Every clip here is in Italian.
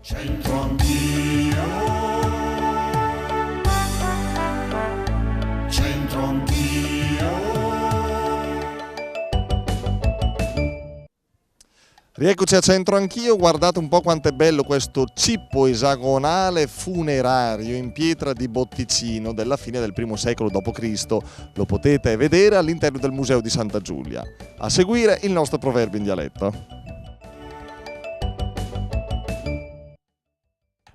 C'entro anch'io, c'entro anch'io. Rieccoci a Centro Anch'io, guardate un po' quanto è bello questo cippo esagonale funerario in pietra di Botticino della fine del I secolo d.C. Lo potete vedere all'interno del Museo di Santa Giulia. A seguire il nostro proverbio in dialetto.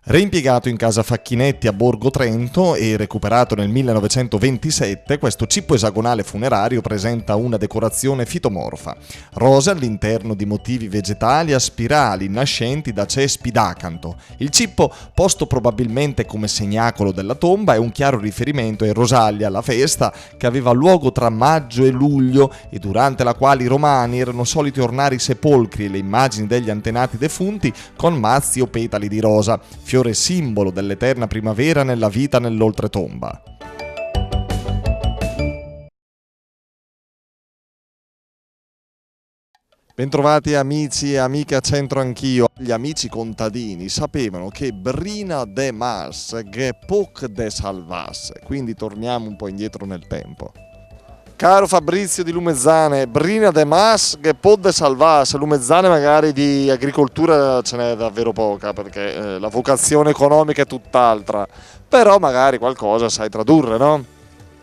Reimpiegato in casa Facchinetti a Borgo Trento e recuperato nel 1927, questo cippo esagonale funerario presenta una decorazione fitomorfa. Rose all'interno di motivi vegetali a spirali nascenti da cespi d'acanto. Il cippo, posto probabilmente come segnacolo della tomba, è un chiaro riferimento ai Rosalia, la festa che aveva luogo tra maggio e luglio e durante la quale i romani erano soliti ornare i sepolcri e le immagini degli antenati defunti con mazzi o petali di rosa, fiore simbolo dell'eterna primavera nella vita nell'oltretomba. Bentrovati amici e amiche a Centro Anch'io. Gli amici contadini sapevano che Brina de Mas che poc de salvasse, quindi torniamo un po' indietro nel tempo. Caro Fabrizio di Lumezzane, Brina de Mas che pot de salvasse, Lumezzane magari di agricoltura ce n'è davvero poca perché la vocazione economica è tutt'altra, però magari qualcosa sai tradurre, no?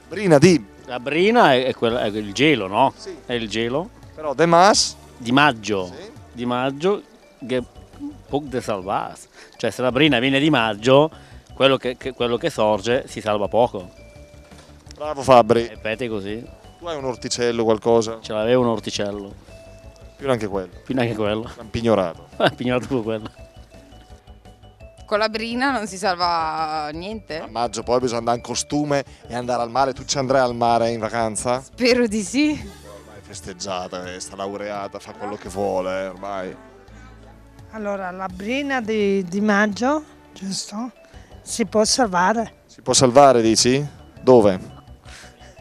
Brina di... La brina è il gelo, no? Sì. È il gelo. Però de Mas... Di maggio. Sì. Di maggio che può de salvarsi. Cioè se la brina viene di maggio, quello che sorge si salva poco. Bravo Fabri. Ripete così. Tu hai un orticello, qualcosa? Ce l'aveva un orticello. Più neanche quello. Più neanche quello. Un pignorato. Ha pignorato pure quello. Con la brina non si salva niente? A maggio poi bisogna andare in costume e andare al mare. Tu ci andrai al mare in vacanza? Spero di sì. Ormai è festeggiata, sta laureata, fa quello che vuole ormai. Allora, la brina di maggio, giusto? Si può salvare. Si può salvare, dici? Dove?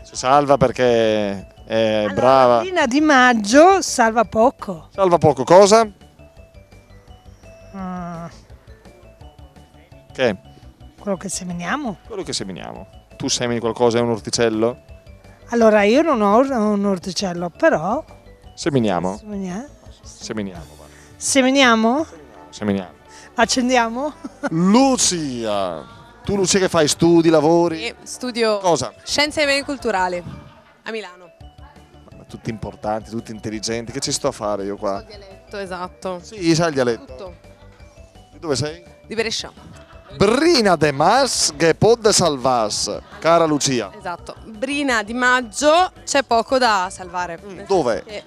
Si salva perché è Allora, brava. la brina di maggio salva poco. Salva poco cosa? Ah, Che? quello che seminiamo. Quello che seminiamo. Tu semini qualcosa, è un orticello? Allora, io non ho un orticello, però Seminiamo. seminiamo. Seminiamo. Va. Seminiamo? Seminiamo. Accendiamo? Lucia! Tu Lucia che fai? Studi, lavori? Studio Cosa? Scienze e Beni Culturali a Milano. Tutti importanti, tutti intelligenti. Che ci sto a fare io qua? Il dialetto, esatto. Sì, sai il dialetto. Tutto. Di dove sei? Di Brescia. Brina de Mas che pod salvas. Cara Lucia. Esatto. Brina di maggio c'è poco da salvare. Dove? Perché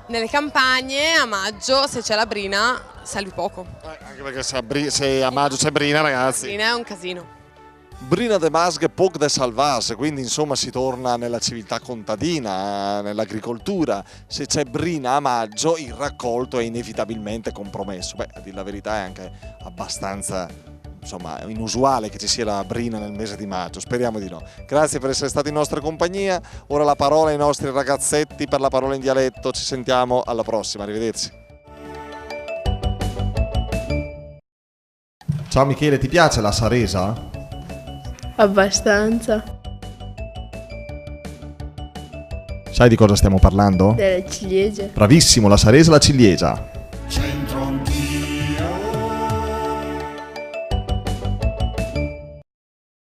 nelle campagne a maggio se c'è la brina salvi poco. Anche perché se a maggio c'è Brina, La ragazzi. brina è un casino. Brina de Mas che poc de salvas, quindi insomma si torna nella civiltà contadina, nell'agricoltura. Se c'è Brina a maggio il raccolto è inevitabilmente compromesso. Beh, a dire la verità è anche abbastanza insomma inusuale che ci sia la brina nel mese di maggio, speriamo di no. Grazie per essere stati in nostra compagnia, ora la parola ai nostri ragazzetti per la parola in dialetto, ci sentiamo alla prossima, arrivederci. Ciao Michele, ti piace la saresa? Abbastanza. Sai di cosa stiamo parlando? Delle ciliegie. Bravissimo, la saresa e la ciliegia.